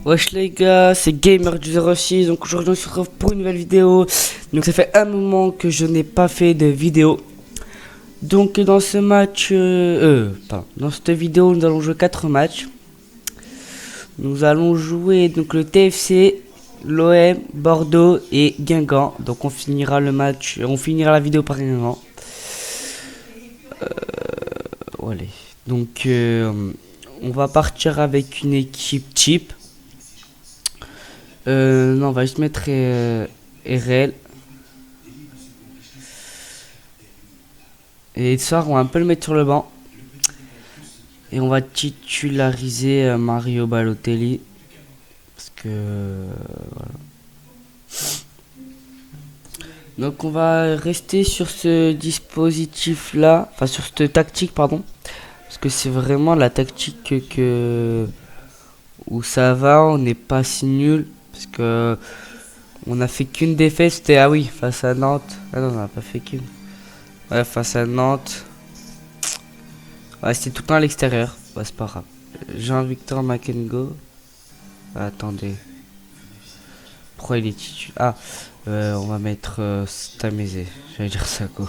Wesh les gars, c'est Gamer du 06, donc aujourd'hui on se retrouve pour une nouvelle vidéo. Donc ça fait un moment que je n'ai pas fait de vidéo. Donc dans ce match, dans cette vidéo nous allons jouer 4 matchs. Nous allons jouer donc le TFC, l'OM, Bordeaux et Guingamp. Donc on finira le match, on finira la vidéo par Guingamp. Allez. Donc on va partir avec une équipe type. Non, on va juste mettre RL. Et ce soir, on va un peu le mettre sur le banc. Et on va titulariser Mario Balotelli. Parce que... voilà. Donc on va rester sur ce dispositif là. Enfin sur cette tactique, pardon. Parce que c'est vraiment la tactique où ça va, on n'est pas si nul. Parce que... on a fait qu'une défaite, c'était ah oui, face à Nantes. Ah non, on n'a pas fait qu'une. Ouais, face à Nantes. Ouais, c'était tout le temps à l'extérieur. Ouais, c'est pas grave. Jean-Victor Makengo. Attendez. Pourquoi il est titulaire? Ah, on va mettre Stamese. J'allais dire ça quoi.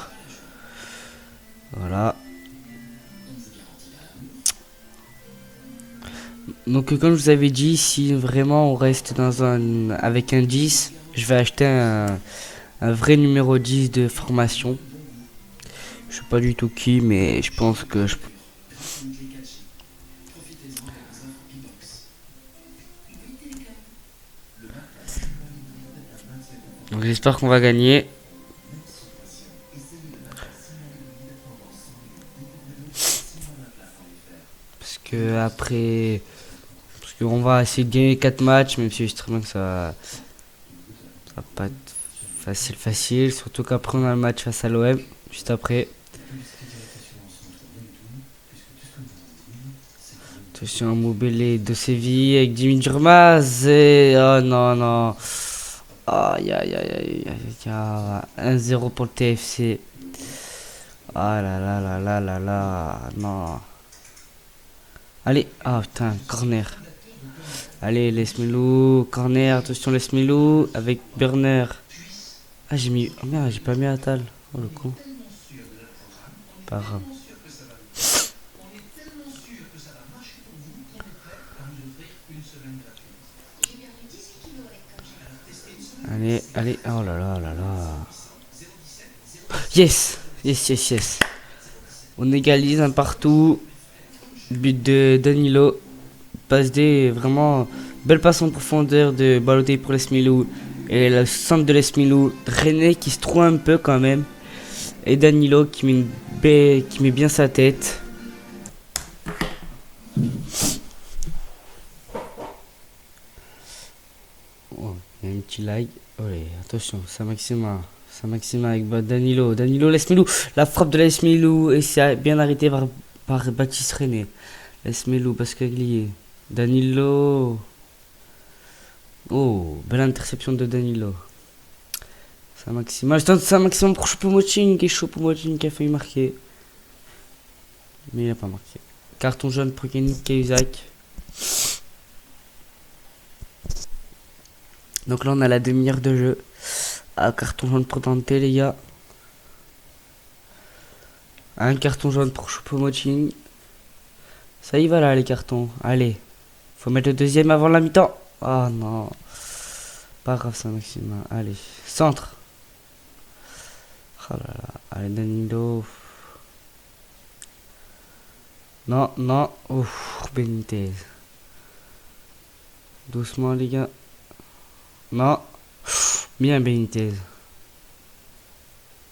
Voilà. Donc comme je vous avais dit, si vraiment on reste dans avec un 10, je vais acheter un vrai numéro 10 de formation. Je sais pas du tout qui, mais je pense que je... Donc j'espère qu'on va gagner. Parce que après... Parce qu'on va essayer de gagner 4 matchs, même si je sais très bien que ça va pas être facile. Surtout qu'après on a le match face à l'OM, juste après. Attention, Moubélé de Séville avec Jimmy Durmaz. Et... oh non, non. Aïe, aïe, aïe, aïe, aïe. 1-0 pour le TFC. Ah là là là là là là. Non. Allez. Ah putain, corner. Allez, laisse-milou. Corner, attention, laisse-milou. Avec Burner. Ah, j'ai mis. Oh merde, j'ai pas mis Atal. Oh le coup. Pas grave. Allez, allez. Oh là là là là. Yes! Yes, yes, yes. On égalise un partout. But de Danilo. Passe D, vraiment belle passe en profondeur de Balotelli pour l'Esmilou. Et le centre de l'Esmilou. René qui se trouve un peu quand même. Et Danilo qui met bien sa tête. Oh, il y a un petit lag. Allez, attention, Saint-Maximin avec Danilo. Danilo, l'Esmilou. La frappe de l'Esmilou. Et c'est bien arrêté par Baptiste René. L'Esmilou, Pascaglier. Danilo. Oh, belle interception de Danilo. Saint-Maximin pour Choupo-Moting. Et Choupo-Moting qui a failli marquer. Mais il n'a pas marqué. Carton jaune pour Yannick Cahuzac. Donc là on a la demi-heure de jeu. Ah, carton jaune pour Dante les gars. Un carton jaune pour Choupo-Moting. Ça y va là les cartons. Allez. Faut mettre le deuxième avant la mi-temps. Ah non. Pas grave ça Maximin. Allez. Centre. Oh là là. Allez Danilo. Non, non. Ouf, Benitez. Doucement les gars. Non. Bien Benitez.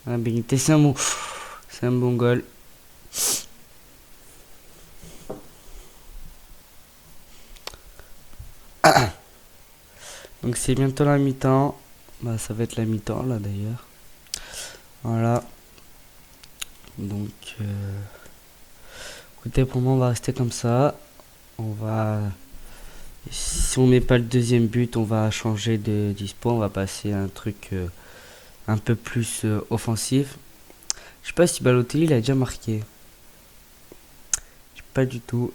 Ah, Benitez c'est un bon goal. Donc c'est bientôt la mi-temps. Bah ça va être la mi-temps là d'ailleurs. Voilà. Donc écoutez, pour moi on va rester comme ça. On va... Si on met pas le deuxième but, on va changer de dispo. On va passer à un truc un peu plus offensif. Je sais pas si Balotelli il a déjà marqué. Je sais pas du tout.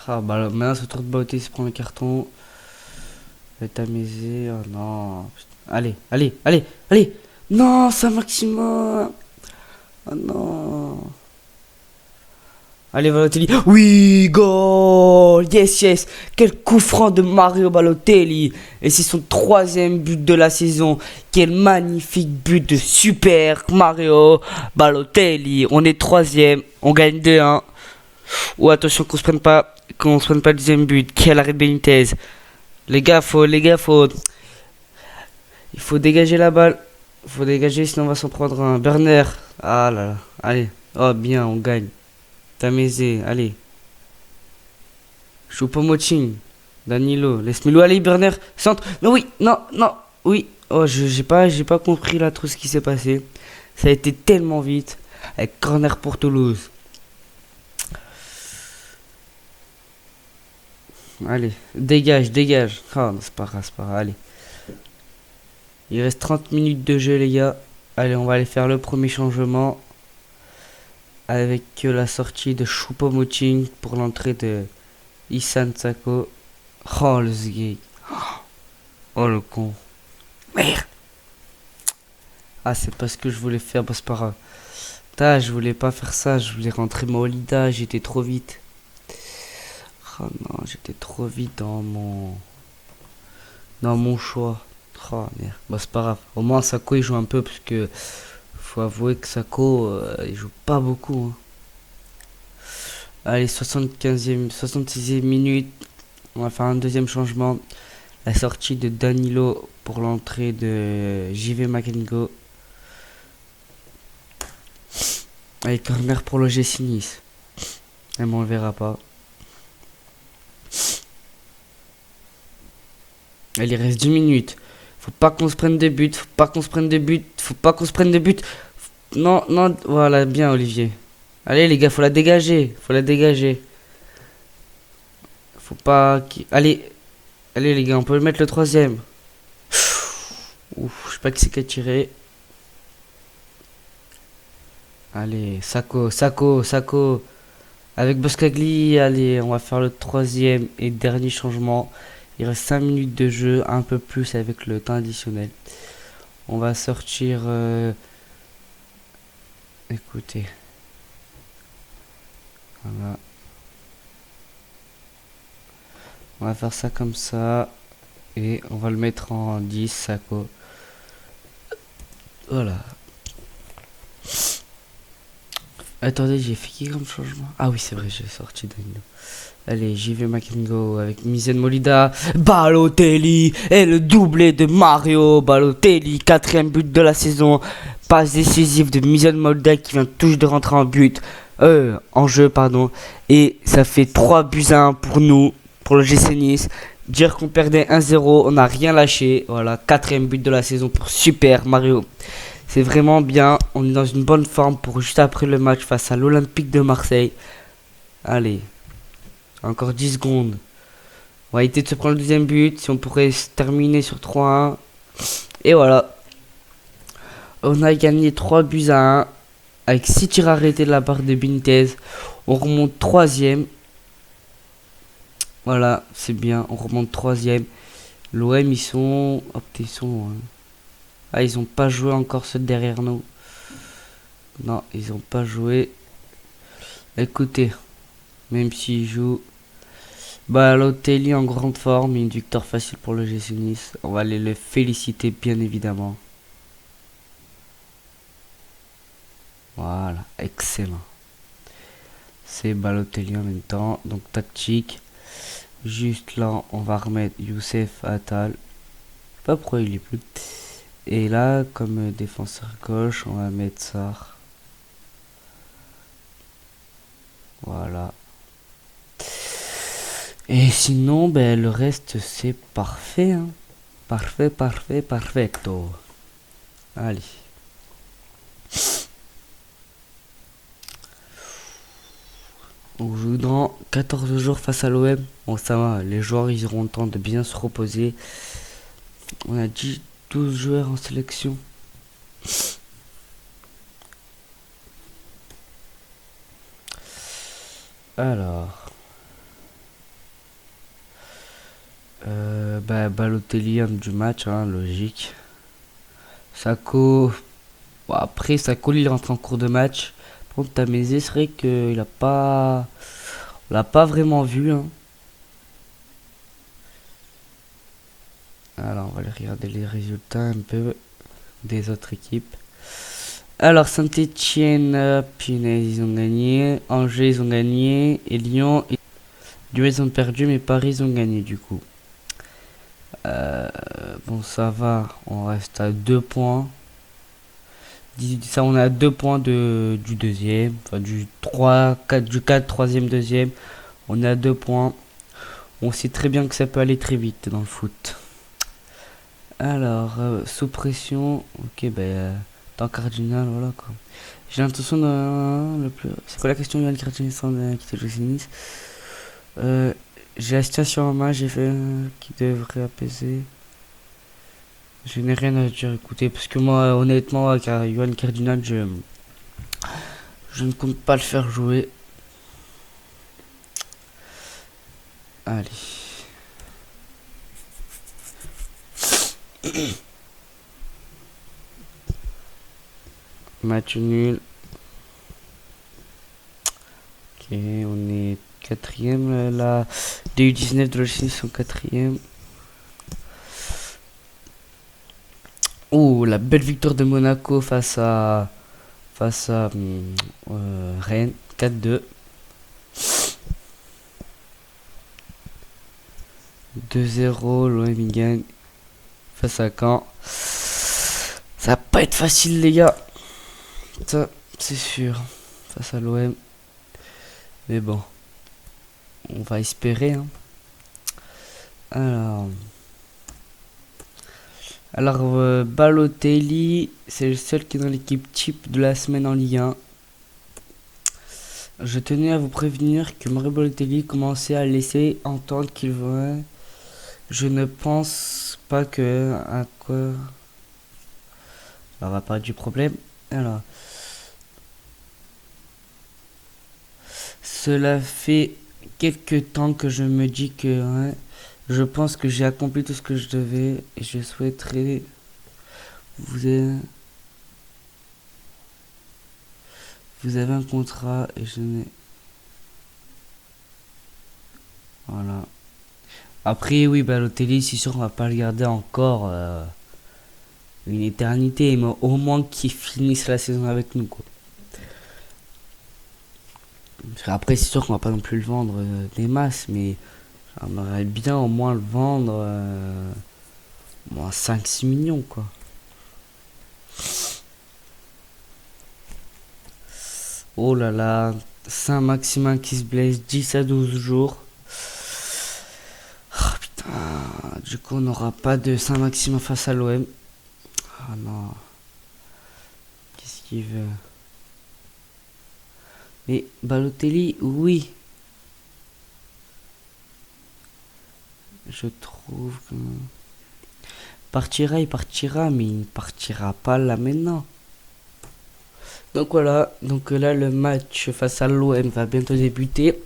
Ah bah là, maintenant c'est au tour de Balotelli, il se prend le carton. Va t'amuser. Oh non. Putain. Allez, allez, allez, allez. Non, Saint-Maximin. Oh non. Allez, Balotelli. Oui, goal. Yes, yes. Quel coup franc de Mario Balotelli. Et c'est son troisième but de la saison. Quel magnifique but de Super Mario Balotelli. On est troisième. On gagne 2-1. Oh, attention qu'on se prenne pas le deuxième but. Quel arrêt de Benitez. Les gars, il faut dégager la balle. Il faut dégager, sinon on va s'en prendre un. Berner. Ah là là. Allez. Oh, bien, on gagne. Tamezé, allez. Choupo-Moting. Danilo. Laisse-moi aller, Berner. Centre. Mais oui, non, non. Oui. Oh, j'ai pas compris là trop ce qui s'est passé. Ça a été tellement vite. Avec corner pour Toulouse. Allez, dégage, dégage. Oh, non, c'est pas grave, c'est pas grave. Allez. Il reste 30 minutes de jeu, les gars. Allez, on va aller faire le premier changement. Avec la sortie de Choupo-Moting pour l'entrée de Issam Sako. Oh, le zgig. Oh, le con. Merde. Ah, c'est pas ce que je voulais faire, bah, c'est pas grave. Putain, je voulais pas faire ça. Je voulais rentrer Maolida. J'étais trop vite. Oh non, j'étais trop vite dans mon choix. Oh merde. Bah, c'est pas grave. Au moins, Sako il joue un peu parce que faut avouer que Sako il joue pas beaucoup, hein. Allez, 75e, 66e minute. On va faire un deuxième changement. La sortie de Danilo pour l'entrée de JV Makengo. Allez, corner pour le GC Nice. Mais bon, on le verra pas. Allez, il reste 2 minutes. Faut pas qu'on se prenne de but. Faut pas qu'on se prenne de but. Faut pas qu'on se prenne de but. Non, non, voilà, bien, Olivier. Allez, les gars, faut la dégager. Faut la dégager. Faut pas. Allez, allez, les gars, on peut le mettre le troisième. Ouf, je sais pas qui c'est qui a tiré. Allez, Sako, Sako, Sako. Avec Boscagli, allez, on va faire le troisième et dernier changement. Il reste 5 minutes de jeu, un peu plus avec le temps additionnel. On va sortir. Écoutez. Voilà. On va faire ça comme ça. Et on va le mettre en 10, Sako. Voilà. Attendez, j'ai fait qui comme changement? Ah oui, c'est vrai, j'ai sorti Danilo. Allez, j'y vais Makengo avec Misen Molida. Balotelli et le doublé de Mario Balotelli. Quatrième but de la saison. Passe décisive de Misen Molida qui vient tout juste de rentrer en but. En jeu, pardon. Et ça fait 3 buts à 1 pour nous, pour le GC Nice. Dire qu'on perdait 1-0, on n'a rien lâché. Voilà, quatrième but de la saison pour Super Mario. C'est vraiment bien. On est dans une bonne forme pour juste après le match face à l'Olympique de Marseille. Allez. Encore 10 secondes. On va éviter de se prendre le deuxième but. Si on pourrait se terminer sur 3-1. Et voilà. On a gagné 3 buts à 1. Avec 6 tirs arrêtés de la part de Benitez. On remonte troisième. Voilà, c'est bien. On remonte troisième. L'OM, ils sont... Hop, ils sont... Ah, ils ont pas joué encore ceux derrière nous. Non, ils ont pas joué. Écoutez, même s'ils jouent... Balotelli en grande forme, une victoire facile pour le GC Nice. On va aller le féliciter bien évidemment. Voilà, excellent. C'est Balotelli en même temps, donc tactique. Juste là, on va remettre Youssef Attal. Je sais pas pourquoi il est plus. Et là, comme défenseur gauche, on va mettre ça. Voilà. Et sinon, ben, le reste, c'est parfait, hein. Parfait, parfait, perfecto. Allez. On joue dans 14 jours face à l'OM. Bon, ça va, les joueurs, ils auront le temps de bien se reposer. On a 12 joueurs en sélection. Alors. Balotelli, homme du match, hein, logique. Sako. Bon, après, Sako, il rentre en cours de match. Par contre, Tamézé, c'est vrai qu'il a pas. On l'a pas vraiment vu. Hein. Alors, on va aller regarder les résultats un peu des autres équipes. Alors, Saint-Etienne, punaise, ils ont gagné. Angers, ils ont gagné. Et Lyon, ils ont perdu, mais Paris, ils ont gagné du coup. Bon, ça va. On reste à 2 points. Ça, on est à 2 points du deuxième. Enfin, du 3, 4, du 4, troisième, deuxième. On est à 2 points. On sait très bien que ça peut aller très vite dans le foot. Alors, sous pression. Ok, temps cardinal, voilà quoi. J'ai l'intention de. C'est quoi la question, Yann Cardinal sans quitter le Nice? J'ai assisté sur un match, j'ai fait qui devrait apaiser. Je n'ai rien à dire, écoutez, parce que moi, honnêtement, car Johan Cardinal, je ne compte pas le faire jouer. Allez. Match nul. Ok, on est quatrième. La DU19 de l'OGC sont quatrième. Oh, la belle victoire de Monaco face à Rennes, 4-2. 2-0, l'OM gagne face à Caen. Ça va pas être facile, les gars. Ça, c'est sûr. Face à l'OM. Mais bon. On va espérer. Hein. Alors, Balotelli, c'est le seul qui est dans l'équipe type de la semaine en Ligue 1. Je tenais à vous prévenir que Mario Balotelli commençait à laisser entendre qu'il voulait. Je ne pense pas que à quoi. On va parler du problème. Alors, cela fait quelques temps que je me dis que je pense que j'ai accompli tout ce que je devais et je souhaiterais vous avez un contrat et je n'ai. Voilà. Après, oui, Balotelli, c'est sûr qu'on va pas le garder encore une éternité, mais au moins qu'il finisse la saison avec nous, quoi. Après, c'est sûr qu'on va pas non plus le vendre des masses, mais j'aimerais bien au moins le vendre moins 5-6 millions, quoi. Oh là là, Saint-Maximin qui se blesse 10 à 12 jours. Oh putain, du coup on n'aura pas de Saint-Maximin face à l'OM. Ah non. Qu'est-ce qu'il veut? Mais Balotelli, oui. Je trouve que. Il partira, mais il ne partira pas là maintenant. Donc voilà, donc là le match face à l'OM va bientôt débuter.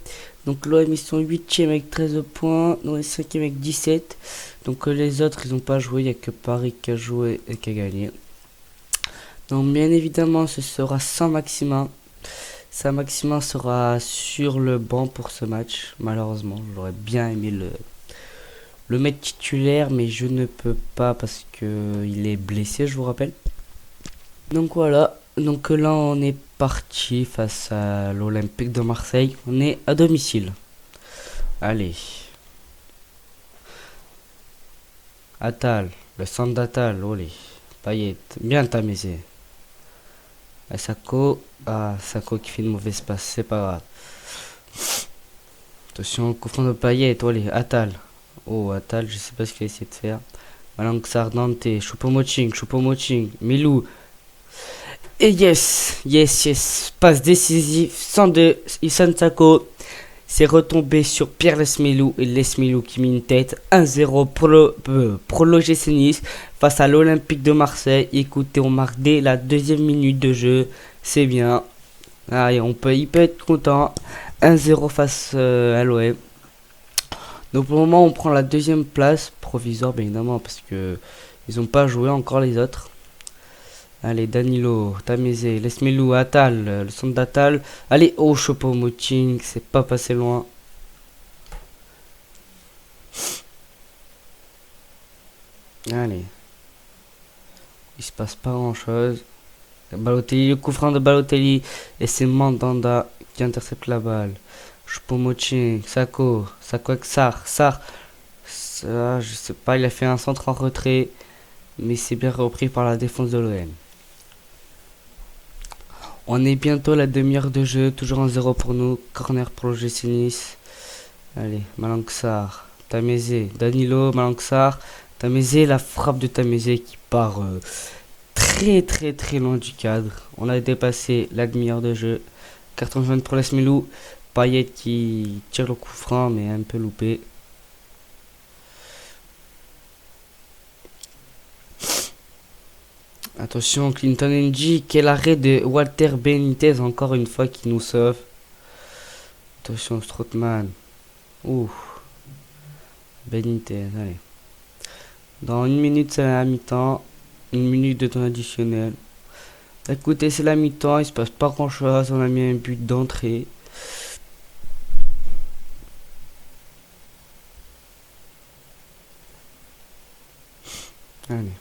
Donc l'OM ils sont 8ème avec 13 points, nous on est 5ème avec 17. Donc les autres ils n'ont pas joué, il n'y a que Paris qui a joué et qui a gagné. Donc bien évidemment ce sera Saint-Maximin. Saint-Maximin sera sur le banc pour ce match, malheureusement. J'aurais bien aimé le mettre titulaire, mais je ne peux pas parce que il est blessé, je vous rappelle. Donc voilà, donc là on est parti face à l'Olympique de Marseille. On est à domicile. Allez. Attal, le centre d'Attal, olé. Payet, bien tamisé. Sako, Sako qui fait une mauvaise passe, c'est pas grave. Attention, coup franc de Payet, olé, Attal. Oh, Attal, je sais pas ce qu'il a essayé de faire. Malang Sardante, Choupo-Moting, Milou. Et yes, passe décisive, 102, Issam Sako. C'est retombé sur Pierre Lesmelou et Lesmelou qui met une tête 1-0 pour l'OGC Nice face à l'Olympique de Marseille. Écoutez, on marque dès la 2e minute de jeu, c'est bien. Allez, il peut être content. 1-0 face à l'OM. Donc pour le moment, on prend la deuxième place provisoire, bien évidemment, parce que ils ont pas joué encore les autres. Allez, Danilo, Tamézé, Lesmelou, Atal, le centre d'Atal. Allez, oh, Choupo-Moting, c'est pas passé loin. Allez. Il se passe pas grand chose. Balotelli, le coup franc de Balotelli. Et c'est Mandanda qui intercepte la balle. Choupo-Moting, Sako avec Sarr. Ça, je sais pas, il a fait un centre en retrait. Mais c'est bien repris par la défense de l'OM. On est bientôt à la demi-heure de jeu, toujours en 0 pour nous. Corner pour le GC Nice. Allez, Malang Sarr, Tamézé, Danilo, Malang Sarr, Tamézé, la frappe de Tamézé qui part très loin du cadre. On a dépassé la demi-heure de jeu. Carton jaune pour Lesmelou. Payet qui tire le coup franc mais un peu loupé. Attention, Clinton NG, quel arrêt de Walter Benitez, encore une fois, qui nous sauve. Attention, Strootman. Ouh. Benitez, allez. Dans une minute, c'est la mi-temps. Une minute de temps additionnel. Écoutez, c'est la mi-temps, il se passe pas grand chose. On a mis un but d'entrée. Allez.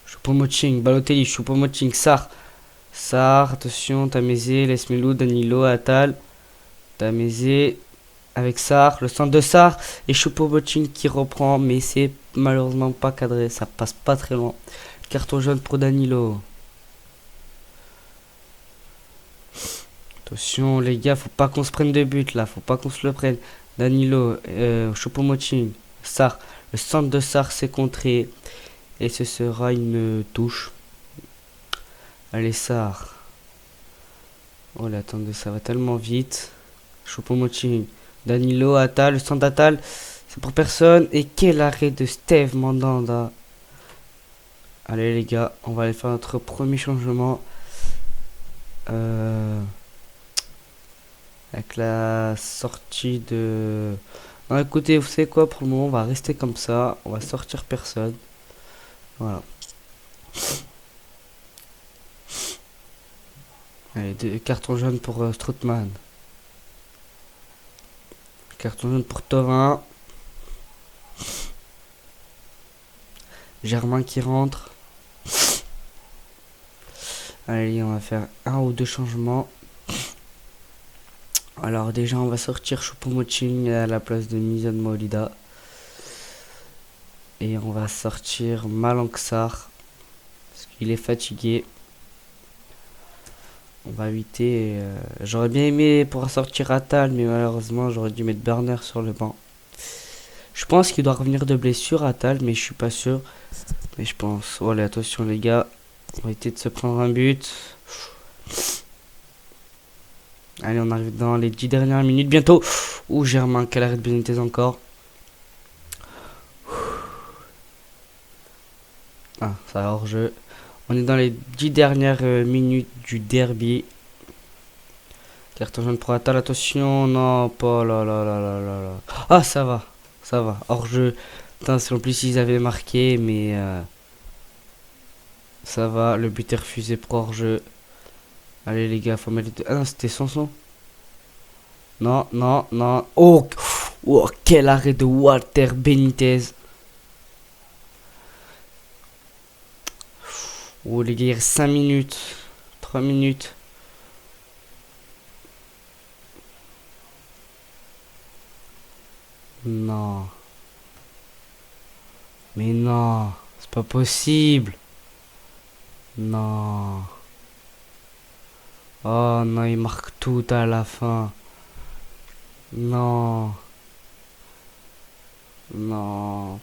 Choupo-Moting, Balotelli, Choupo-Moting, Sarr. Sarr, attention, Tamézé, Lesmelou, Danilo, Atal. Tamézé avec Sarr, le centre de Sarr. Et Choupo-Moting qui reprend, mais c'est malheureusement pas cadré, ça passe pas très loin. Carton jaune pour Danilo. Attention les gars, faut pas qu'on se prenne de but là, faut pas qu'on se le prenne. Danilo, Choupo-Moting, Sarr. Le centre de Sarr s'est contré. Et ce sera une touche. Allez, Sarr. Oh là, attendez, ça va tellement vite. Choupo-Moting, Danilo, Atal, le centre d'Atal. C'est pour personne. Et quel arrêt de Steve Mandanda. Allez les gars, on va aller faire notre premier changement. Avec la sortie de... Non, écoutez, vous savez quoi, pour le moment, on va rester comme ça. On va sortir personne. Voilà. Allez, deux cartons jaunes pour Strootman. Carton jaune pour Thauvin. Germain qui rentre. Allez, on va faire un ou deux changements. Alors déjà, on va sortir Choupo-Moting à la place de Mizan Maolida. Et on va sortir Malang Sarr. Parce qu'il est fatigué. On va éviter... j'aurais bien aimé pouvoir sortir Atal, mais malheureusement, j'aurais dû mettre Burner sur le banc. Je pense qu'il doit revenir de blessure Atal, mais je suis pas sûr. Mais je pense... Voilà, attention les gars. On va éviter de se prendre un but. Allez, on arrive dans les 10 dernières minutes bientôt. Ouh, Germain, quel arrêt de Benitez encore. Ah, ça va hors jeu. On est dans les 10 dernières minutes du derby. Carton jaune pour Atal, attention. Non, pas là. Ah, ça va. Ça va, hors jeu. Putain, si en plus ils avaient marqué, mais... ça va, le but est refusé pour hors jeu. Allez les gars, faut mettre... Ah non, c'était Sanson. Non. Oh, quel arrêt de Walter Benitez. Oh les gars, il reste 5 minutes. 3 minutes. Non. Mais non, c'est pas possible. Non. Oh non, il marque tout à la fin. Non. Non.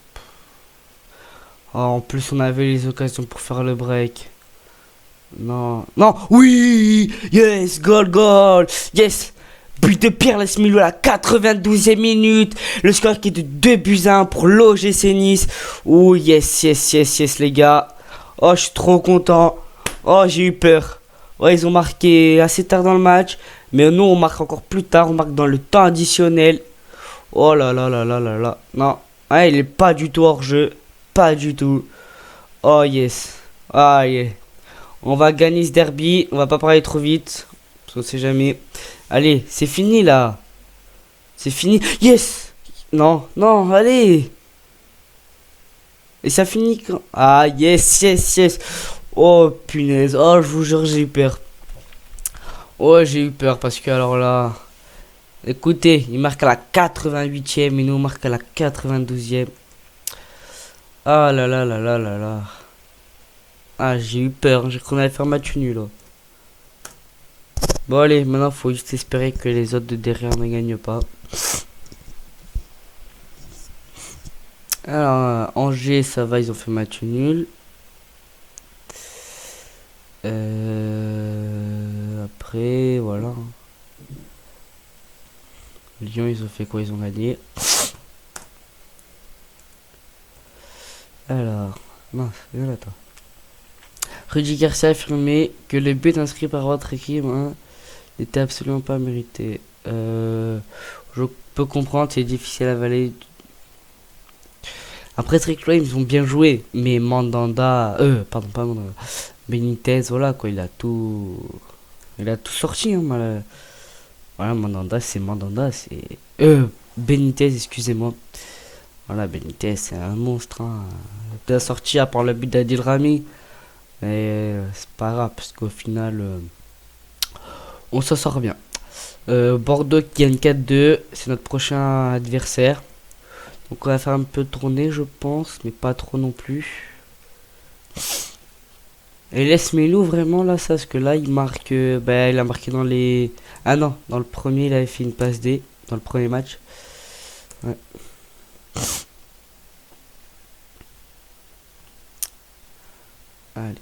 Oh, en plus, on avait les occasions pour faire le break. Non. Non. Oui. Yes. Goal. Yes. But de Pierre Lesmelou à la 92e minute. Le score qui est de 2-1 pour l'OGC Nice. Oh yes les gars. Oh, je suis trop content. Oh, j'ai eu peur. Ouais, ils ont marqué assez tard dans le match. Mais nous, on marque encore plus tard. On marque dans le temps additionnel. Oh là là là là là là. Non. Ah, il est pas du tout hors jeu. Pas du tout. Oh yes. Ah yeah. On va gagner ce derby. On va pas parler trop vite. Parce qu'on sait jamais. Allez, c'est fini là. C'est fini. Yes. Non, non, allez. Et ça finit quand? Ah yes, yes, yes. Oh punaise. Oh, je vous jure, j'ai eu peur. Oh, j'ai eu peur parce que alors là. Écoutez, il marque à la 88e et nous on marque à la 92e. Ah là là là là là là. Ah, j'ai eu peur, j'ai cru qu'on allait faire match nul là. Bon allez, maintenant faut juste espérer que les autres de derrière ne gagnent pas. Alors, Angers, ça va, ils ont fait match nul. Après, voilà. Lyon, ils ont fait quoi? Ils ont gagné. Alors, mince, viens là, toi. Rudy Garcia a affirmé que le but inscrit par votre équipe n'était absolument pas mérité. Je peux comprendre, c'est difficile à avaler. Après, Strickland, ils ont bien joué, mais Mandanda, pardon, pas Mandanda, Benitez, voilà quoi, il a tout sorti, hein, voilà, Mandanda, c'est, Benitez, excusez-moi. Voilà, Benitez, c'est un monstre, hein. Il a sorti à part le but d'Adil Rami, mais c'est pas grave, parce qu'au final, on s'en sort bien. Bordeaux qui gagne 4-2, c'est notre prochain adversaire. Donc on va faire un peu tourner, je pense, mais pas trop non plus. Et laisse Melou vraiment là, ça, parce que là il marque, il a marqué dans les... Ah non, dans le premier il avait fait une passe D, dans le premier match. Ouais. Allez.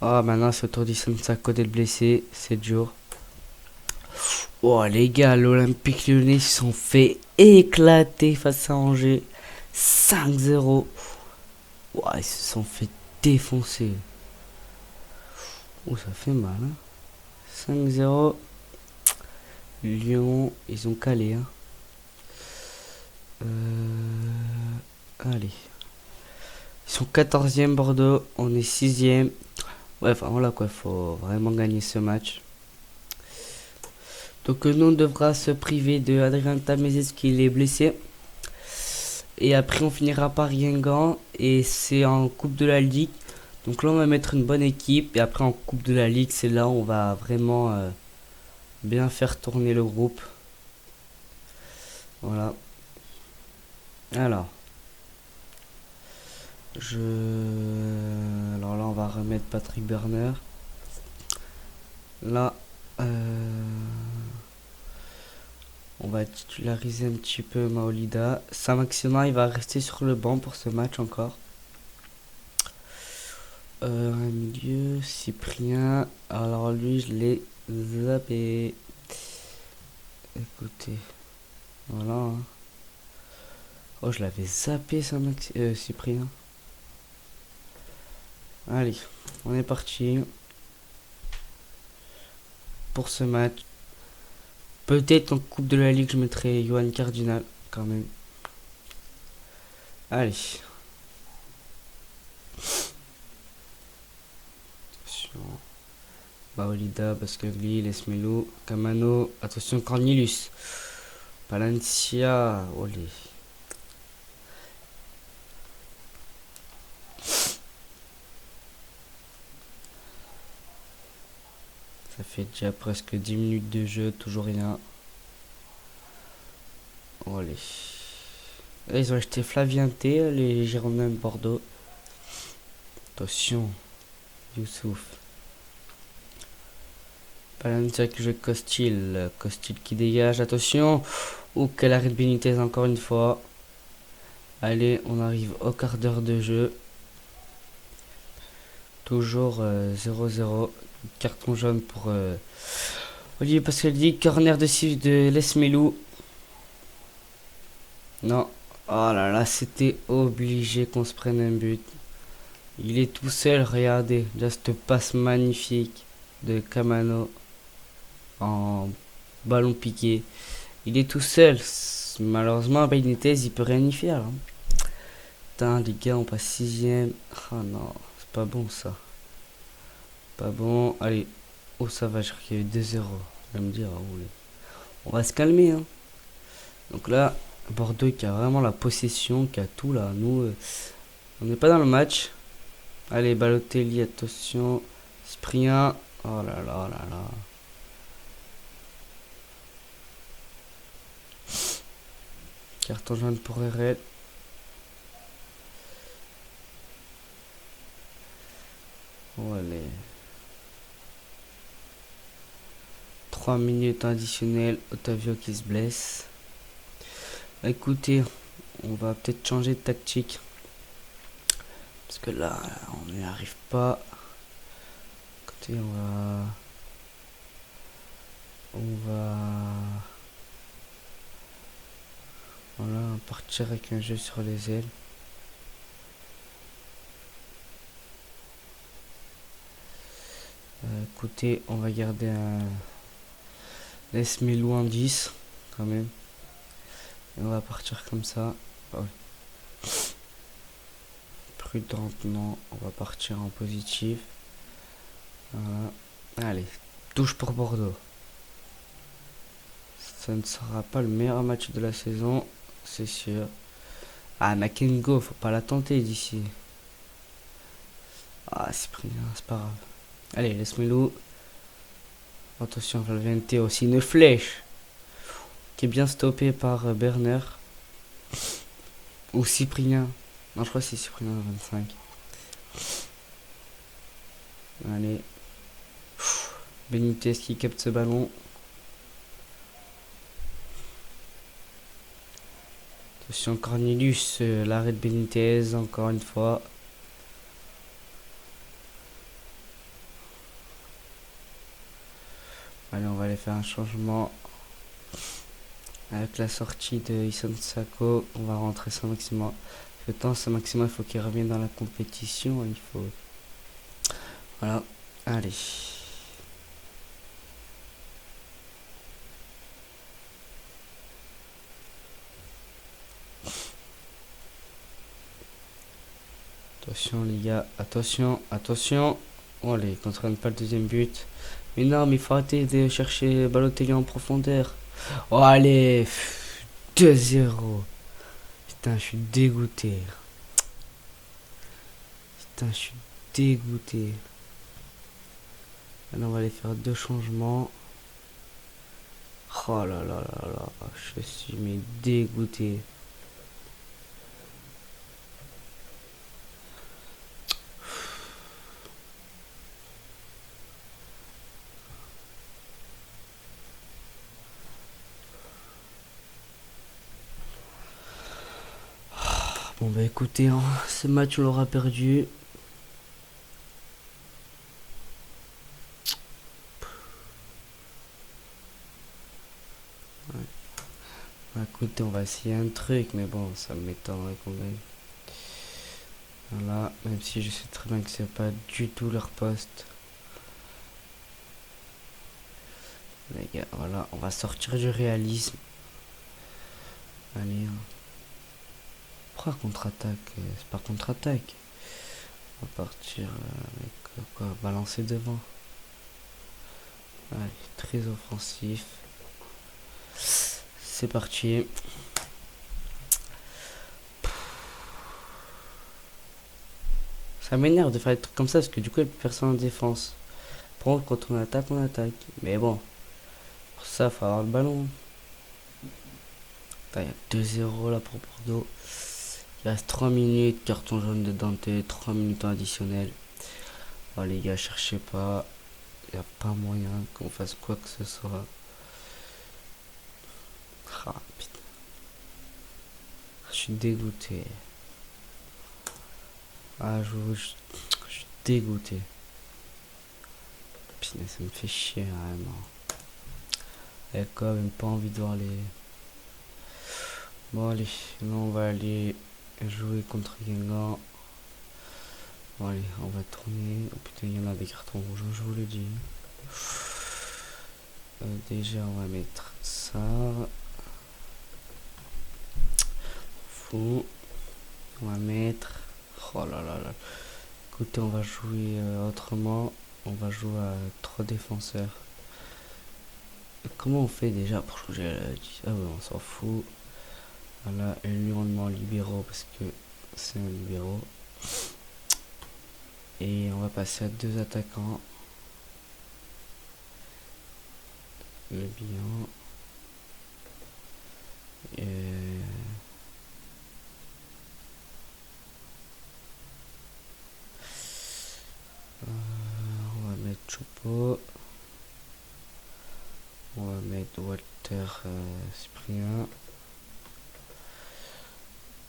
Ah, maintenant c'est au tour d'Issam Sako d'être blessé, 7 jours. Oh les gars, l'Olympique Lyonnais se sont fait éclater face à Angers. 5-0. Wow, ils se sont fait défoncer. Oh, ça fait mal, hein. 5-0. Lyon, ils ont calé, hein. Allez. Ils sont 14e Bordeaux, on est 6e. Ouais, enfin voilà quoi, faut vraiment gagner ce match. Donc nous on devra se priver de Adrien Tamezes qui est blessé. Et après on finira par Guingamp et c'est en Coupe de la Ligue. Donc là on va mettre une bonne équipe et après en Coupe de la Ligue c'est là où on va vraiment bien faire tourner le groupe. Voilà. Alors. Alors là on va remettre Patrick Berner. Là. On va titulariser un petit peu Maolida. Saint-Maximin, il va rester sur le banc pour ce match encore. Un milieu, Cyprien. Alors lui, je l'ai zappé. Écoutez. Voilà. Hein. Oh, je l'avais zappé, Cyprien. Allez, on est parti. Pour ce match. Peut-être en Coupe de la Ligue, je mettrai Johan Cardinal, quand même. Allez. Attention. Baolida, Bascagli, Lesmelo, Camano. Attention, Cornelius. Palencia. Olé. Ça fait déjà presque 10 minutes de jeu, toujours rien. Allez. Là, ils ont acheté Flavien T, les Girondins de Bordeaux. Attention. Youssouf. Palencia qui joue Costil. Costil qui dégage. Attention. Oh, quel arrêt de Benitez encore une fois. Allez, on arrive au quart d'heure de jeu. Toujours 0-0. Carton jaune pour Olivier Pascaldi. Corner de Lesmelou. Non. Oh là là, c'était obligé qu'on se prenne un but. Il est tout seul, regardez. Là, cette passe magnifique de Camano. en ballon piqué. Il est tout seul. Malheureusement, Benitez, il peut rien y faire. Hein. Putain, les gars, on passe 6ème. Ah non, c'est pas bon ça. Pas bon. Allez. Oh, ça va, je crois qu'il y avait 2-0. Je vais me dire, on va se calmer. Hein. Donc là, Bordeaux qui a vraiment la possession, qui a tout là. Nous, on n'est pas dans le match. Allez, Balotelli, attention. Cyprien. Oh là là là là. Carton jaune pour RL. Oh, allez. 3 minutes additionnelles. Otavio qui se blesse. Écoutez, on va peut-être changer de tactique. Parce que là, on n'y arrive pas. Écoutez, voilà, partir avec un jeu sur les ailes. Écoutez, on va garder un Laisse-Milou en 10 quand même. Et on va partir comme ça. Oh. Prudentement, on va partir en positif. Voilà. Allez, touche pour Bordeaux. Ça ne sera pas le meilleur match de la saison, c'est sûr. Ah, Makengo, faut pas la tenter d'ici. Ah, c'est pris, c'est pas grave. Allez, laisse-moi. Attention, Valvente aussi une flèche qui est bien stoppée par Berner ou Cyprien. Non, je crois que c'est Cyprien 25. Allez. Benitez qui capte ce ballon. Attention, Cornelius, l'arrêt de Benitez, encore une fois. Allez, on va aller faire un changement. Avec la sortie de Ison Sako, on va rentrer Saint-Maximin. Le temps, Saint-Maximin, il faut qu'il revienne dans la compétition. Il faut. Voilà. Allez. Attention, les gars. Attention, attention. Oh, allez, qu'on ne traîne pas le deuxième but. Mais non, mais il faut arrêter de chercher Balotelli en profondeur. Oh, allez. 2-0. Putain, je suis dégoûté. Putain, je suis dégoûté. Maintenant, on va aller faire 2 changements. Oh là là là là. Je suis mais dégoûté. Bon bah écoutez, hein, ce match on l'aura perdu. Ouais. Bah, écoutez, on va essayer un truc, mais bon, ça m'étonnerait qu'on gagne. Voilà, même si je sais très bien que c'est pas du tout leur poste. Les gars, voilà, on va sortir du réalisme. Allez, hein. Pourquoi contre-attaque? C'est pas contre-attaque. On va partir avec quoi? Balancer devant. Allez, très offensif. C'est parti. Ça m'énerve de faire des trucs comme ça parce que du coup il n'y a plus personne en défense. Par contre, quand on attaque, on attaque. Mais bon, pour ça, il faut avoir le ballon. Il y a 2-0 là pour Bordeaux. Il reste 3 minutes, carton jaune de Dante, 3 minutes additionnelles. Oh les gars, cherchez pas. Il n'y a pas moyen qu'on fasse quoi que ce soit. Ah putain. Je suis dégoûté. Ah, je suis dégoûté. Putain, ça me fait chier vraiment. Et quand même pas envie de voir les. Bon allez, là on va aller jouer contre Guingamp. Bon allez, on va tourner. Oh putain, il y en a des cartons rouges, je vous le dis. déjà, on va mettre ça. Fou. On va mettre... Oh là là là. Écoutez, on va jouer autrement. On va jouer à 3 défenseurs. Comment on fait déjà pour changer la... Ah ouais, on s'en fout. Voilà, et lui on le met en libéraux parce que c'est un libéraux. Et on va passer à 2 attaquants. Le bilan. On va mettre Choupo. On va mettre Walter Cyprien.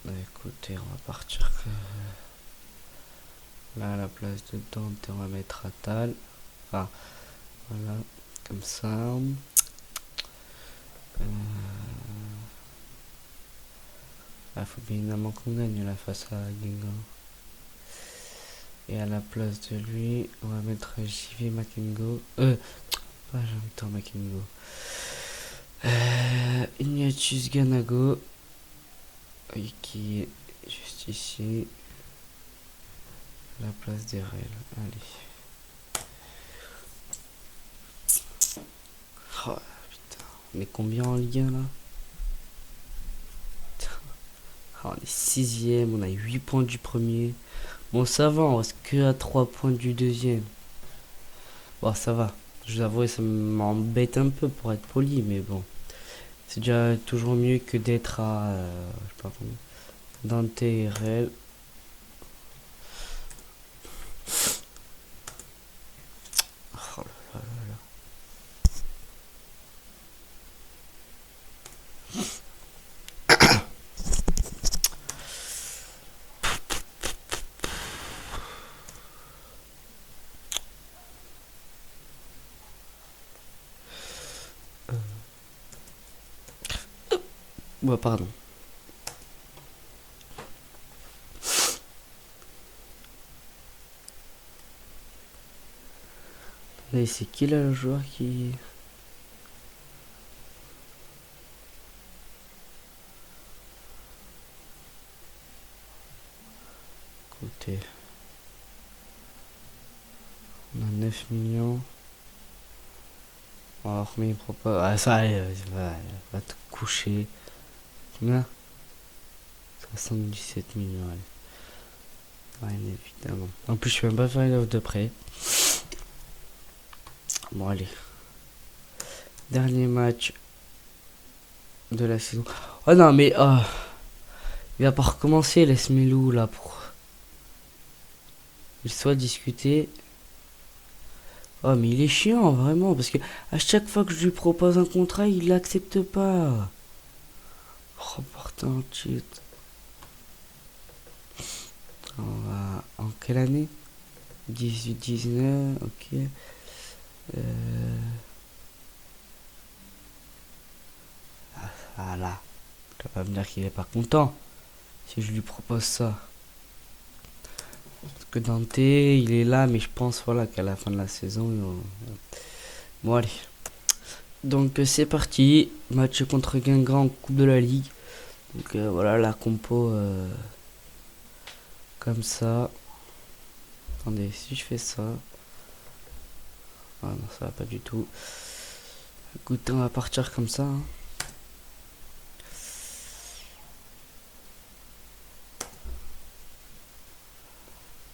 Écoutez, on va partir là à la place de Dante, on va mettre Atal. Enfin, voilà, comme ça. Faut bien évidemment qu'on gagne la face à Guingamp. Et à la place de lui, on va mettre JV Makengo. Pas Jean-Victor Makengo. Ignatius Ganago. Qui est juste ici. La place des Rels. Allez. Oh putain. On est combien en Ligue 1 là? On est 6ème, on a 8 points du premier. Bon, ça va, on reste que à 3 points du deuxième. Bon, ça va. Je vous avoue, ça m'embête un peu pour être poli, mais bon. C'est déjà toujours mieux que d'être à... je sais pas combien. Dante et Rel. Oh là là là. Bah, pardon. Et c'est qui là le joueur qui... Écoutez. On a 9 millions. Alors, mais il propose... Ah, ça, allez, va te coucher. Combien? 77 millions, allez. Ouais, évidemment. En plus, je peux même pas faire une offre de prêt. Bon, allez. Dernier match de la saison. Oh non, mais... Oh. Il va pas recommencer, laisse Melou là pour... Il soit discuté. Oh, mais il est chiant, vraiment, parce que à chaque fois que je lui propose un contrat, il l'accepte pas. Reporter un titre. On va... En quelle année? 18-19, ok. Voilà. Tu vas pas me dire qu'il est pas content si je lui propose ça. Parce que Dante, il est là, mais je pense voilà qu'à la fin de la saison, bon allez. Donc c'est parti, match contre Guingamp en Coupe de la Ligue. Donc voilà la compo comme ça. Attendez, si je fais ça... Ah non, ça va pas du tout. Écoutez, on va partir comme ça. Hein.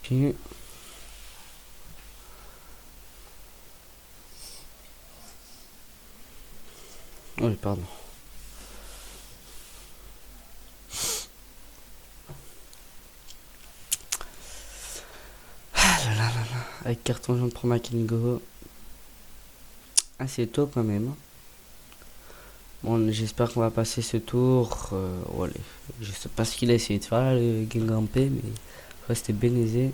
Puis... Oui, pardon. Ah là là là là. Avec carton jaune pour Makengo. Ah, c'est tôt quand même. Bon, j'espère qu'on va passer ce tour. Allez. Je sais pas ce qu'il a essayé de faire, le Guingampé, mais c'était bien aisé.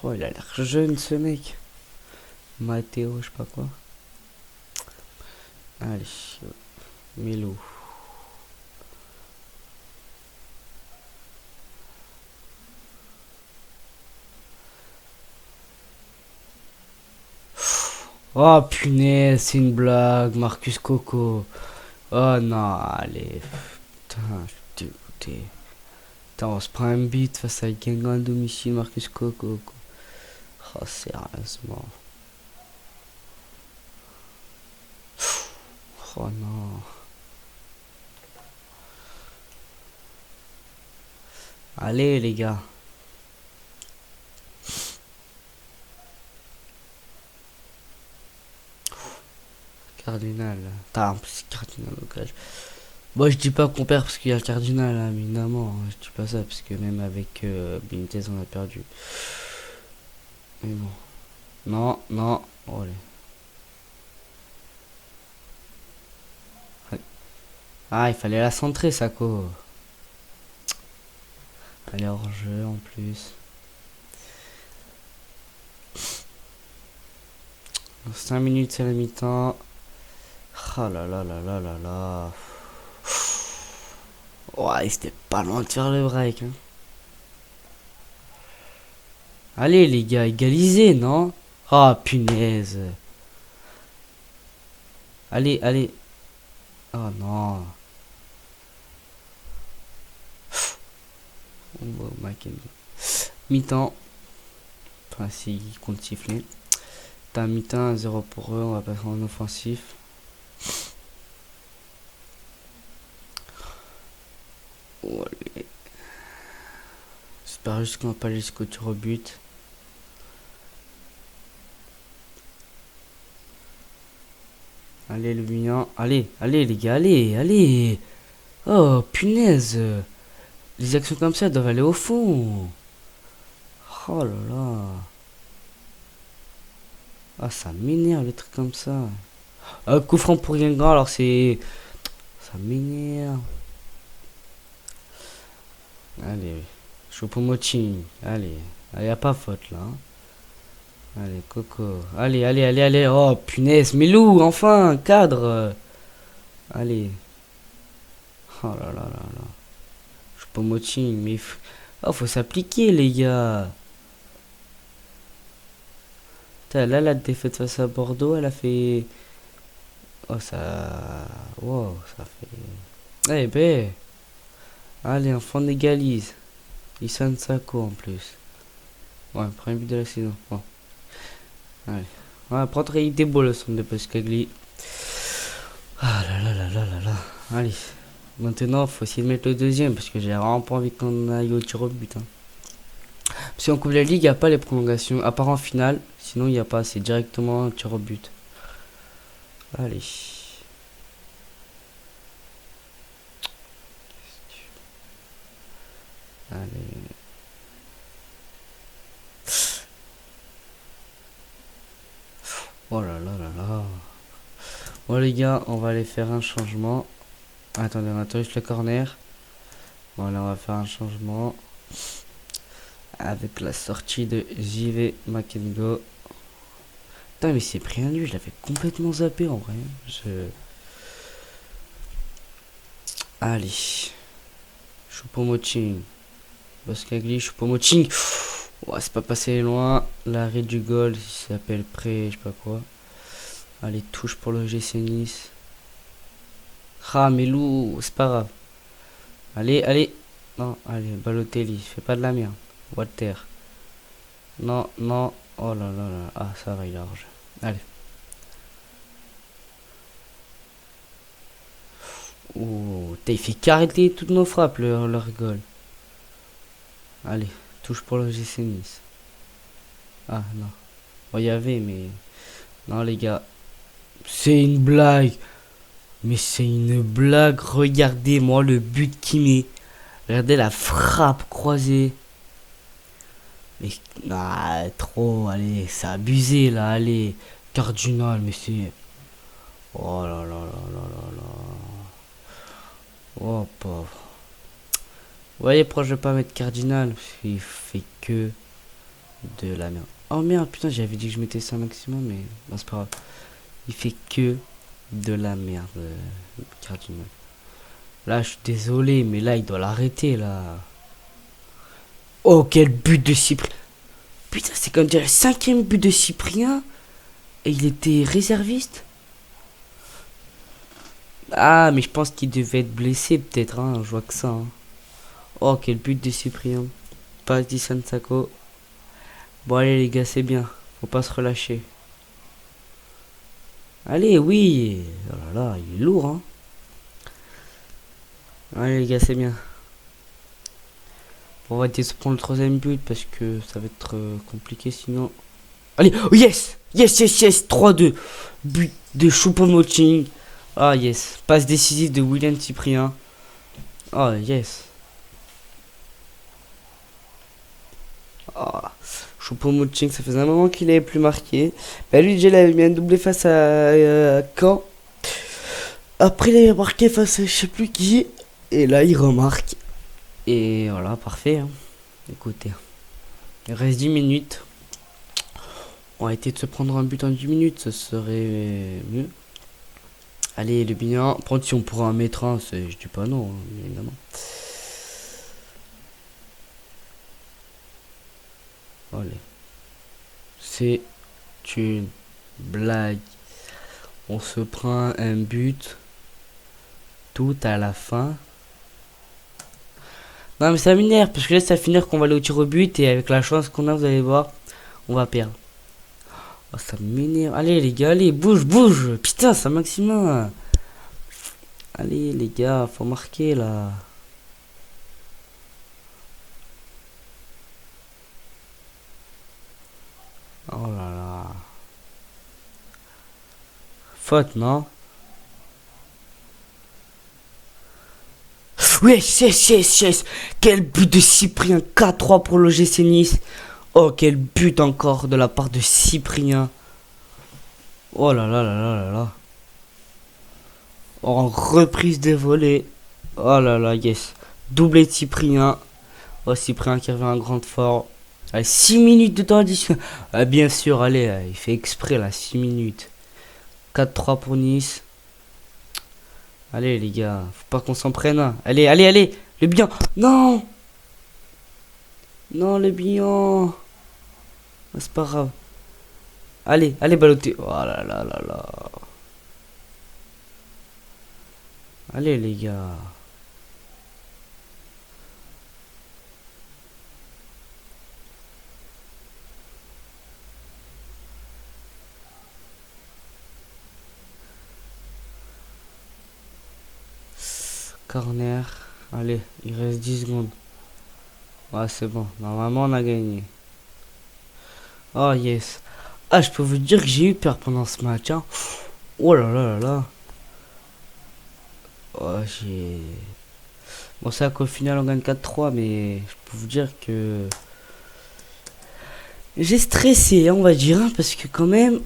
Oh, il a l'air jeune ce mec. Matteo, je sais pas quoi. Allez, Melo. Oh punaise, c'est une blague, Marcus Coco. Oh non, allez. Putain, je suis dégoûté. Putain, on se prend un beat face à Guingamp à domicile, Marcus Coco. Oh, sérieusement. Oh non. Allez, les gars. Cardinal. Putain, en plus, Cardinal au cage. Moi, je dis pas qu'on perd parce qu'il y a le Cardinal, hein, évidemment. Je dis pas ça parce que même avec Benitez, on a perdu. Mais bon. Non, non. Oh, allez. Ah, il fallait la centrer, Sako. Elle est hors jeu en plus. Dans 5 minutes, c'est la mi-temps. Ah là là là là là là. Ouais, c'était pas loin de faire le break. Hein. Allez, les gars, égalisez, non? Ah, punaise. Allez, allez. Oh non. Oh, mi-temps. Enfin, s'il compte siffler. T'as mi-temps, 0 pour eux. On va passer en offensif. Oh, j'espère juste qu'on va pas aller jusqu'au tir au but. Allez, le mignon. Allez, allez, les gars, allez, allez. Oh, punaise. Les actions comme ça doivent aller au fond. Oh là là. Ah, ça m'énerve les trucs comme ça. Coup franc pour Guingamp, alors c'est... Ça m'énerve. Allez, Choupo-Moting. Allez, il n'y a pas faute là. Hein. Allez, Coco. Allez, allez, allez, allez. Oh, punaise, Milou, enfin, cadre. Allez. Oh là là là là. Choupo-Moting, mais... Oh, faut s'appliquer, les gars. Là, la défaite face à Bordeaux, elle a fait... Oh, ça... Wow, ça fait... Eh ben... Allez, enfin, on égalise. Issane Sako, en plus. Ouais, premier but de la saison. Bon. Allez. Ouais, prendre des beaux le son de Pascagli. Ah là là là là là là. Allez. Maintenant, faut essayer de mettre le deuxième, parce que j'ai vraiment pas envie qu'on aille au tir au but. Hein. Parce qu'en Coupe de la Ligue, il n'y a pas les prolongations, à part en finale. Sinon, il n'y a pas, c'est directement un tir au but. Allez. Allez. Oh là là là là. Bon les gars, on va aller faire un changement. Attendez, on attend juste le corner. Bon là, on va faire un changement. Avec la sortie de JV Makengo. Putain, mais c'est pris un lui, je l'avais complètement zappé en vrai. Allez. Choupo-Moting. Boskagli, Choupo-Moting. Oh, c'est pas passé loin. L'arrêt du goal, il s'appelle prêt, je sais pas quoi. Allez, touche pour le GC Nice. Ah, mais loup, c'est pas grave. Allez, allez. Non, allez, Balotelli, fais pas de la merde. Walter. Non, non. Oh là là là. Ah, ça va, il est large. Allez. Oh, il fait qu'arrêter toutes nos frappes, leur goal. Allez, touche pour le GC Nice. Ah, non. Bon, il y avait, mais... Non, les gars. C'est une blague. Mais c'est une blague. Regardez-moi le but qu'il met. Regardez la frappe croisée. Mais... Ah, trop, allez. C'est abusé, là, allez. Cardinal, mais c'est... Oh là là là là là là. Oh, pauvre. Vous voyez pourquoi je vais pas mettre Cardinal? Parce qu'il fait que de la merde. Oh merde, putain, j'avais dit que je mettais ça maximum, mais bon, c'est pas grave. Il fait que de la merde, Cardinal. Là, je suis désolé, mais là, il doit l'arrêter, là. Oh, quel but de Cyprien. Putain, c'est comme dire le 5e but de Cyprien. Et il était réserviste? Ah, mais je pense qu'il devait être blessé, peut-être, hein. Je vois que ça, hein. Oh, quel but de Cyprien. Passe d'Issan Sako. Bon, allez, les gars, c'est bien. Faut pas se relâcher. Allez, oui. Oh là là, il est lourd, hein. Allez, les gars, c'est bien. On va essayer de se prendre le troisième but parce que ça va être compliqué sinon. Allez, oh yes! Yes, yes, yes! 3-2. But de Choupo-Moting. Ah, yes. Passe décisive de William Cyprien. Ah, yes. Ah, Choupo-Moting, ça faisait un moment qu'il avait plus marqué. Bah, lui, déjà, il avait mis un doublé face à Caen. Après, il avait marqué face à je sais plus qui. Et là, il remarque. Et voilà, parfait, hein. Écoutez, il reste 10 minutes. On va essayer de se prendre un but en 10 minutes, ça serait mieux. Allez, le bien. Prendre si on pourra en mettre un, je dis pas non, hein, évidemment. Allez. C'est une blague. On se prend un but tout à la fin. Non mais ça m'énerve parce que là ça va finir qu'on va aller au tir au but et avec la chance qu'on a, vous allez voir, on va perdre. Oh, ça m'énerve. Allez les gars, allez, bouge, bouge. Putain, ça maximum. Allez les gars, faut marquer là. Oh là là. Faute, non? Oui, yes, yes, yes. Quel but de Cyprien. 4-3 pour l'OGC Nice. Oh, quel but encore de la part de Cyprien. Oh là là là là là là. En reprise de volée. Oh là là, yes. Doublé de Cyprien. Oh, Cyprien qui revient en grande forme. Allez, 6 minutes de temps additionnel. Ah, bien sûr, allez, il fait exprès là, 6 minutes. 4-3 pour Nice. Allez les gars, faut pas qu'on s'en prenne un. Allez, allez, allez. Le bien. Non. Non, le bien. C'est pas grave. Allez, allez, Baloté. Oh là là là là. Allez les gars. Corner. Allez, il reste 10 secondes. Ouais, c'est bon. Normalement, on a gagné. Oh yes. Ah, je peux vous dire que j'ai eu peur pendant ce match, hein. Oh là là là là. Oh, j'ai... Bon, c'est qu'au final, on gagne 4-3, mais je peux vous dire que... J'ai stressé, hein, on va dire, hein, parce que quand même...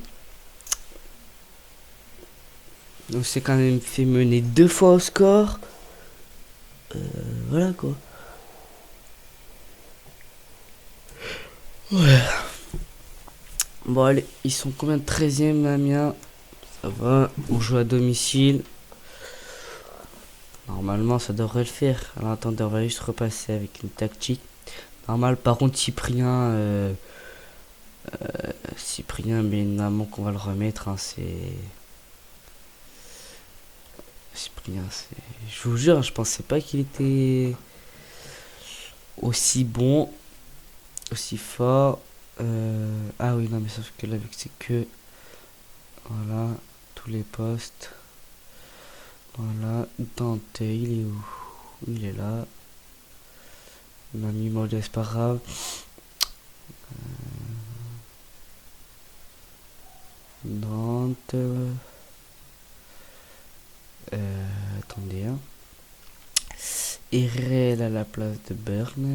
On s'est quand même fait mener 2 fois au score. Voilà, quoi. Ouais. Bon, allez, ils sont combien de 13e, Amiens? Ça va, on joue à domicile. Normalement, ça devrait le faire. Alors, attendez, on va juste repasser avec une tactique. Normal, par contre, Cyprien, mais évidemment qu'on va le remettre, hein, c'est... Cyprien, c'est... Je vous jure, je pensais pas qu'il était aussi bon, aussi fort. Ah oui, non, mais sauf que là, vu que c'est que... Voilà, tous les postes. Voilà, Dante, il est où? Il est là. On a mis Modeste, pas grave. Dante. Attendez, hein. Irel à la place de Berne.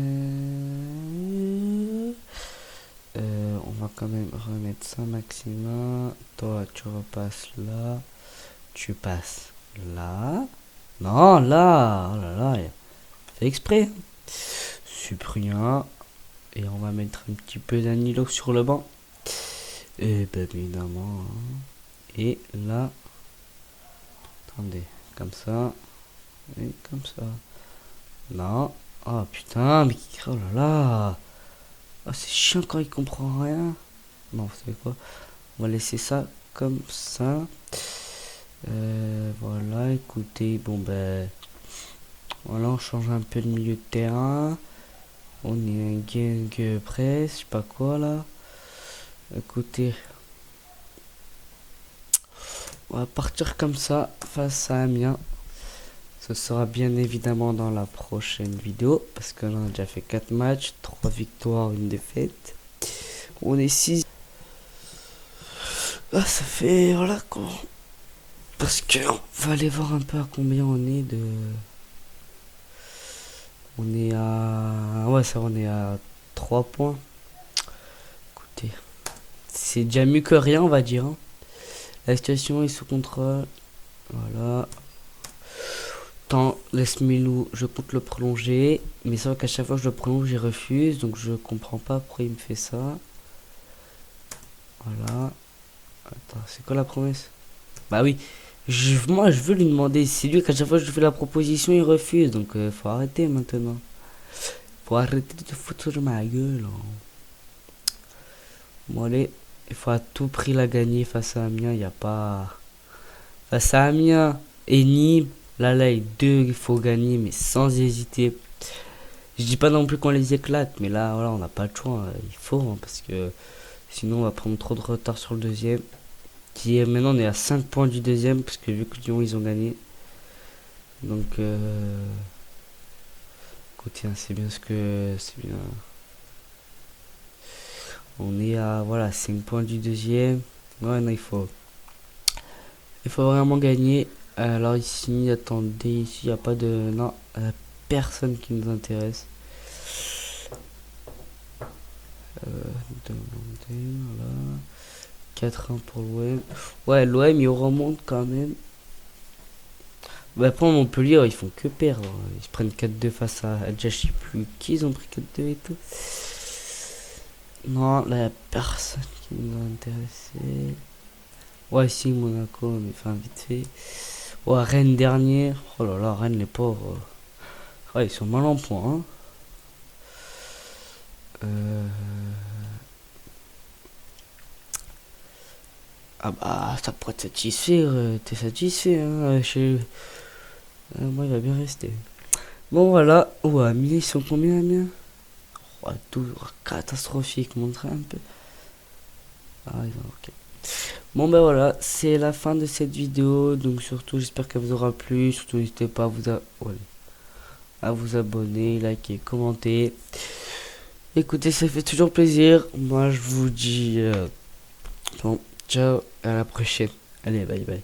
On va quand même remettre ça, Maxima. Toi, tu repasses là. Tu passes là. Non, là. Oh là là. Fait exprès. Cyprien. Et on va mettre un petit peu d'Anilo sur le banc. Et bien évidemment. Et là. Attendez. Comme ça. Et comme ça. Non. Oh putain. Mais oh là là. Oh, c'est chiant quand il comprend rien. Non, vous savez quoi? On va laisser ça comme ça. Voilà, écoutez, bon ben... Voilà, on change un peu le milieu de terrain. On est un gang press, je sais pas quoi là. Écoutez, on va partir comme ça face à Amiens. Ce sera bien évidemment dans la prochaine vidéo. Parce que là on a déjà fait 4 matchs, 3 victoires, une défaite. On est 6. Ah, ça fait... Voilà quoi. Parce que on va aller voir un peu à combien on est de... On est à... Ouais, ça on est à 3 points. Écoutez, c'est déjà mieux que rien, on va dire. Hein. La situation est sous contrôle. Voilà. Tant, laisse Milou, je compte le prolonger. Mais c'est vrai qu'à chaque fois que je le prolonge, il refuse. Donc je comprends pas pourquoi il me fait ça. Voilà. Attends, c'est quoi la promesse? Bah oui. Moi, je veux lui demander. C'est lui qu'à chaque fois que je fais la proposition, il refuse. Donc faut arrêter maintenant. Faut arrêter de te foutre de ma gueule. Hein. Bon allez. Il faut à tout prix la gagner face à Amiens. Il n'y a pas... Face à Amiens et Nîmes. Là, les deux, il faut gagner, mais sans hésiter. Je dis pas non plus qu'on les éclate, mais là, voilà, on n'a pas le choix. Il faut, hein, parce que sinon, on va prendre trop de retard sur le deuxième. Qui est, maintenant, on est à 5 points du deuxième, parce que vu que Lyon, ils ont gagné. Donc, écoutez, hein, c'est bien ce que... C'est bien. On est à, voilà, 5 points du deuxième. Ouais, non, il faut... Il faut vraiment gagner. Alors ici, attendez, ici, il n'y a pas de... Non, personne qui nous intéresse. Voilà. 4-1 pour l'OM. Ouais, l'OM, il remonte quand même. Bah, après, Montpellier, ils font que perdre. Ils se prennent 4-2 face à... Déjà, je sais plus qui ils ont pris 4-2 et tout. Non, là, il n'y a personne qui nous a intéressé. Ouais, si, Monaco, mais enfin, vite fait. Ouais, Rennes dernier. Oh là là, Rennes, les pauvres. Ouais, ils sont mal en point. Hein. Ah bah, ça pourrait te satisfaire. T'es satisfait, hein. Moi, il va bien rester. Bon, voilà. Ouais, Amiens, ils sont combien, Amiens? Oh, tout catastrophique. Montrer un peu. Ah, ils ont... ok. Bon ben voilà, c'est la fin de cette vidéo, donc surtout j'espère qu'elle vous aura plu, surtout n'hésitez pas à vous abonner, liker, commenter. Écoutez, ça fait toujours plaisir, moi je vous dis bon, ciao, à la prochaine, allez bye bye.